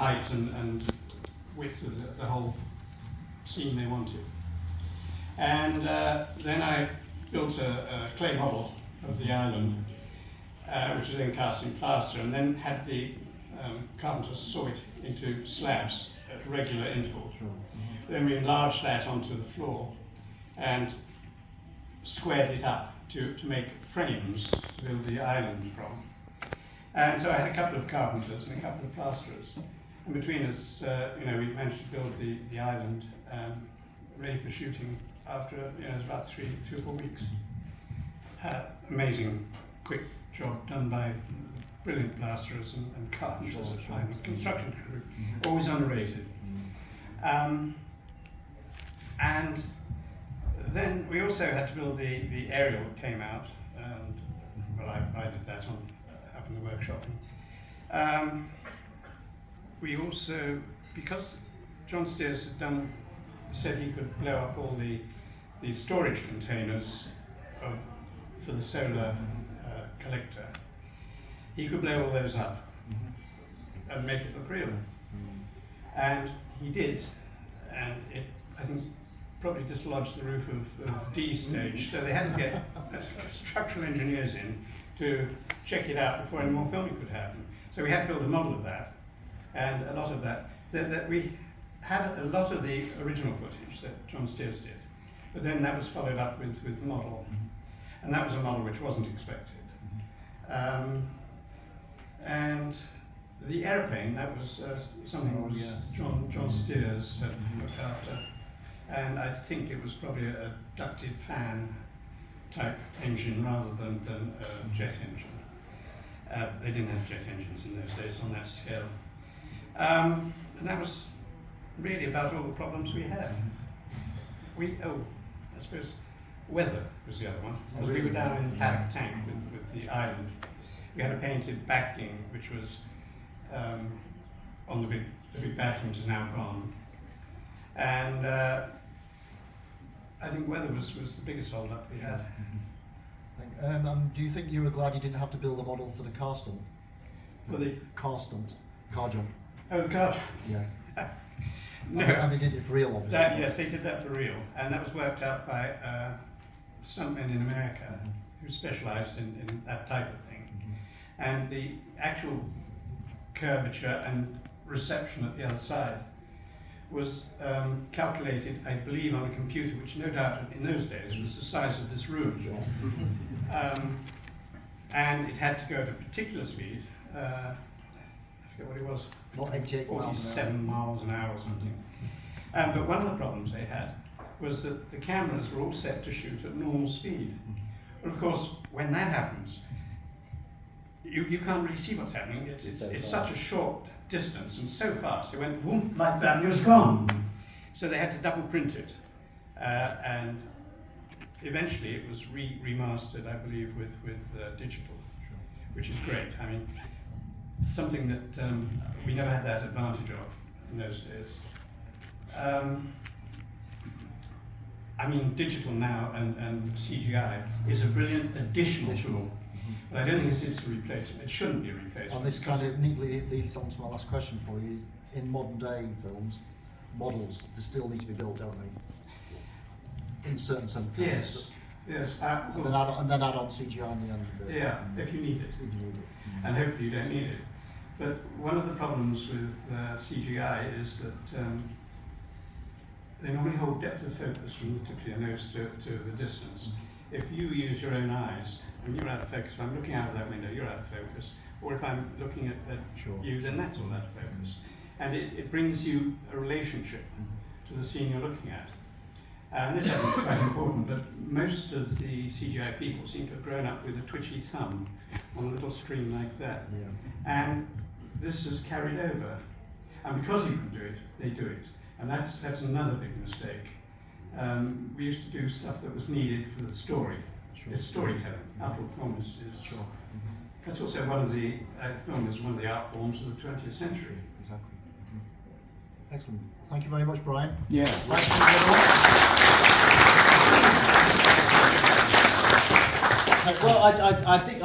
height and width of the whole scene they wanted. And then I built a clay model of the island, which was then cast in plaster, and then had the carpenters saw it into slabs at regular intervals. Sure. Mm-hmm. Then we enlarged that onto the floor and squared it up to make frames to build the island from. And so I had a couple of carpenters and a couple of plasterers. And between us, we managed to build the island ready for shooting after, it was about three or 4 weeks. Amazing, quick job done by brilliant plasterers and carpenters at the time, construction crew, always underrated. And then we also had to build the aerial that came out, and well, I did that up in the workshop. We also, because John Steers had said he could blow up all the storage containers for the solar collector, he could blow all those up and make it look real. And he did, and it, I think, probably dislodged the roof of D stage, so they had to get structural engineers in to check it out before any more filming could happen. So we had to build a model of that, and a lot of that we had a lot of the original footage that John Steers did, but then that was followed up with the model, and that was a model which wasn't expected. And the airplane, that was something John Steers had looked after. And I think it was probably a ducted fan type engine rather than a jet engine. They didn't have jet engines in those days on that scale. And that was really about all the problems we had. I suppose weather was the other one. Because we were down in Paddock Tank with the island. We had a painted backing which was on the big backings are now gone. And I think weather was the biggest hold-up we had. Do you think you were glad you didn't have to build a model for the car stunt? For the car stunt, car jump? Oh, the car jump? Yeah. No. And they did it for real, obviously. Yes, they did that for real. And that was worked out by stuntmen in America who specialised in that type of thing. And the actual curvature and reception at the other side was calculated, I believe, on a computer, which no doubt in those days was the size of this room. And it had to go at a particular speed. I forget what it was. Not 88 47 miles an hour or something. But one of the problems they had was that the cameras were all set to shoot at normal speed. But of course, when that happens, you can't really see what's happening. It's such a short distance and so fast. It went whoop like that and it was gone. So they had to double print it. And eventually it was remastered, I believe, with digital, which is great. I mean, it's something that we never had that advantage of in those days. I mean, digital now and CGI is a brilliant additional tool. But I don't think it's a replacement. It shouldn't be a replacement. And this kind of neatly leads on to my last question for you. In modern day films, models, they still need to be built, don't they? In certain Yes. And then add on CGI in the end. Yeah, if you need it. If you need it. And hopefully you don't need it. But one of the problems with CGI is that they normally hold depth of focus from typically a nose to the distance. If you use your own eyes, and you're out of focus, if I'm looking out of that window, you're out of focus. Or if I'm looking at you, then that's all out of focus. And it brings you a relationship to the scene you're looking at. And this I think is quite important, but most of the CGI people seem to have grown up with a twitchy thumb on a little screen like that. Yeah. And this is carried over. And because you can do it, they do it. And that's another big mistake. We used to do stuff that was needed for the story. It's storytelling. After all, film is Sure. That's also one of the film is one of the art forms of the 20th century. Exactly. Excellent. Thank you very much, Brian. Yeah. Well, I think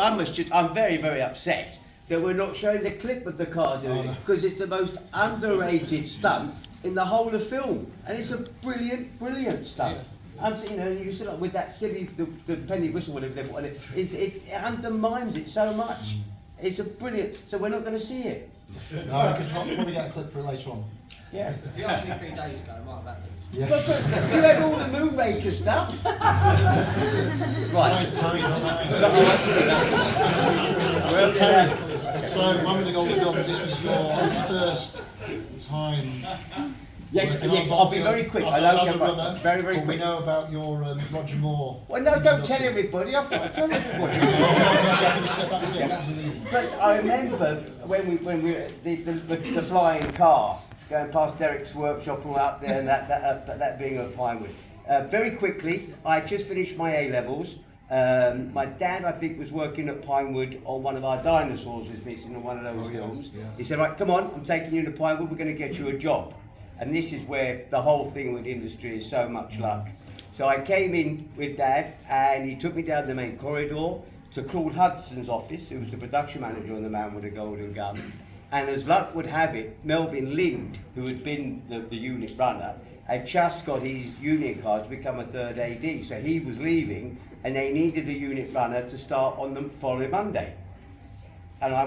I'm very, very upset that we're not showing the clip of the car doing it, because it's the most underrated stunt in the whole of film, and it's a brilliant stunt. You know, you see, like, with that silly the penny whistle, whatever they put on it, it undermines it so much. It's a brilliant. So we're not going to see it. No, I can probably get a clip for it later on. Yeah. If you asked me 3 days ago, I might have had this. Yeah. But you had all the Moonraker stuff. Right. So, One Golden Shot, this was your first time. Yes, I'll be very quick. I know, very quick. We know about your Roger Moore. Well, no, don't tell everybody. I've got to tell everybody. But I remember when we the flying car going past Derek's workshop all up there, and that being at Pinewood. Very quickly, I just finished my A-levels. My dad, I think, was working at Pinewood on one of our dinosaurs was missing in one of those films. Yeah. He said, right, come on, I'm taking you to Pinewood, we're going to get you a job. And this is where the whole thing with industry is so much luck. So I came in with Dad, and he took me down the main corridor to Claude Hudson's office, who was the production manager on The Man with a Golden Gun. And as luck would have it, Melvin Lind, who had been the unit runner, had just got his unit card to become a third AD. So he was leaving, and they needed a unit runner to start on the following Monday. And I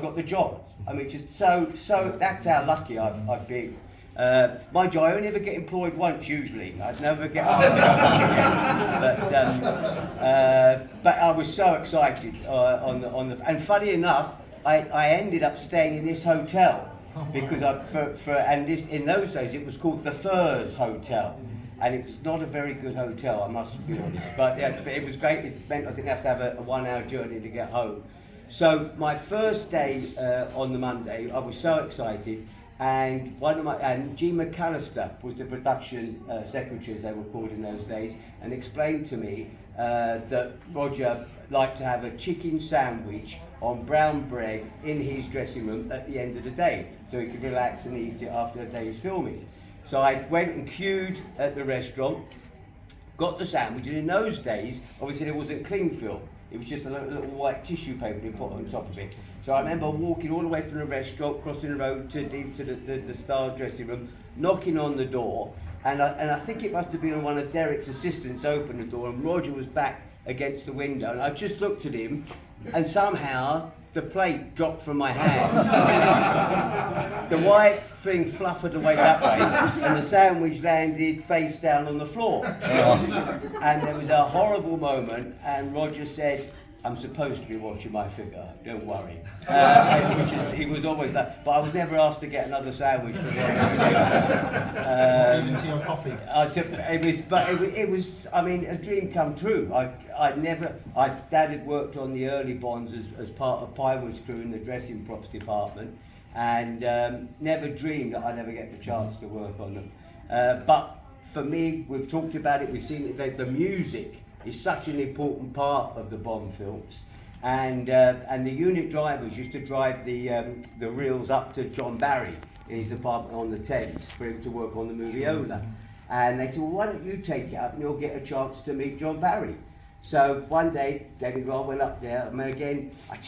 got the job. I mean, just so that's how lucky I've been. Mind you, I only ever get employed once usually. I'd never get but I was so excited and funny enough, I ended up staying in this hotel because in those days it was called the Furs Hotel, and it was not a very good hotel, I must be honest. But yeah, it was great. It meant I didn't have to have a 1-hour journey to get home. So my first day on the Monday, I was so excited. And G. McAllister was the production secretary, as they were called in those days, and explained to me that Roger liked to have a chicken sandwich on brown bread in his dressing room at the end of the day, so he could relax and eat it after a day's filming. So I went and queued at the restaurant, got the sandwich, and in those days, obviously there wasn't cling film. It was just a little white tissue paper they put on top of it. So I remember walking all the way from the restaurant, crossing the road to the star dressing room, knocking on the door, and I think it must have been one of Derek's assistants opened the door, and Roger was back against the window, and I just looked at him, and somehow the plate dropped from my hand. The white thing fluffered away that way, and the sandwich landed face down on the floor. And there was a horrible moment, and Roger said, I'm supposed to be watching my figure, don't worry. He was always that, but I was never asked to get another sandwich for Roger. Even tea or coffee? It was, I mean, a dream come true. Dad had worked on the early Bonds as part of Pinewood's crew in the dressing props department, and never dreamed that I'd ever get the chance to work on them. But for me, we've talked about it, we've seen it, the music is such an important part of the Bond films, and the unit drivers used to drive the reels up to John Barry in his apartment on the Thames for him to work on the movie Ola. And they said, well, why don't you take it up and you'll get a chance to meet John Barry. So one day, David Roll went up there, and again, I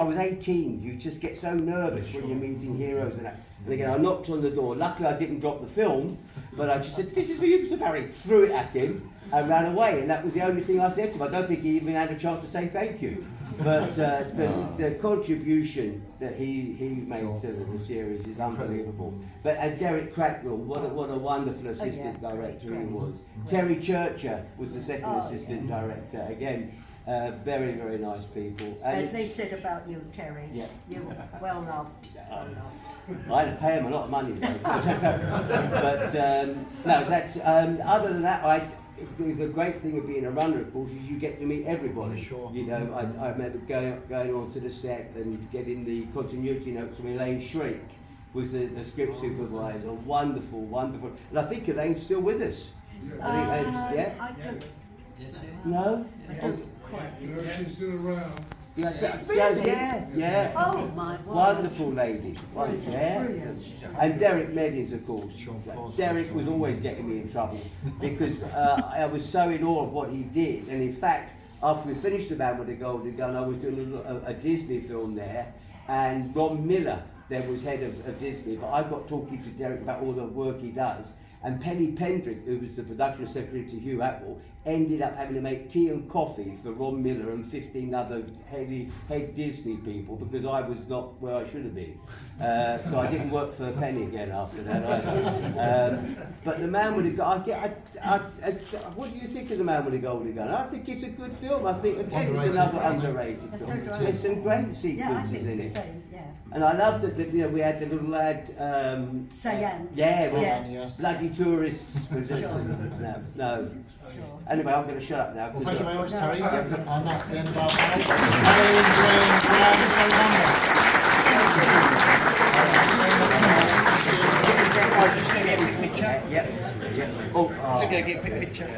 was 18, you just get so nervous when you're meeting heroes and that. And again, I knocked on the door. Luckily, I didn't drop the film, but I just said, this is for you, Mr. Barry, threw it at him, and ran away, and that was the only thing I said to him. I don't think he even had a chance to say thank you. But the contribution that he made to the series is unbelievable. But Derek Cracknell, what a wonderful assistant director he was. Terry Churcher was the second assistant director. Again, very, very nice people. And as they said about you, Terry, you were well loved. I had to pay him a lot of money though. No, that's other than that, the great thing of being a runner, of course, is you get to meet everybody. Sure. You know, I remember going onto the set and getting the continuity notes from Elaine Shriek, was the script supervisor. Wonderful, wonderful. And I think Elaine's still with us. I don't. No? I don't quite think so. She's still around. Yeah. Oh my word. Wonderful lady. Brilliant. And Derek Meddings, of course. Sure, of course. Derek was always getting me in trouble because I was so in awe of what he did. And in fact, after we finished The Man with the Golden Gun, I was doing a Disney film there, and Ron Miller then was head of Disney, but I got talking to Derek about all the work he does, and Penny Pendrick, who was the production secretary to Hugh Atwell, ended up having to make tea and coffee for Ron Miller and 15 other head Disney people because I was not where I should have been. So I didn't work for a penny again after that either. But The Man with the Gun, what do you think of The Man with the Golden Gun? I think it's a good film. I think, again, it's another underrated That's film. so great. There's some great Yeah, I sequences think in the it. same, yeah. And I love that, we had the little lad. Sayan. Yeah, well, Yeah. Yes. bloody tourists. Sure. No. Sure. Anyway, I'm going to shut up now. Well, thank you very much, No, Terry. thank you. And that's the end of our panel. Alan, Graham, Graham, Just going to get a quick picture. Yep. Oh, Just going to get a quick picture.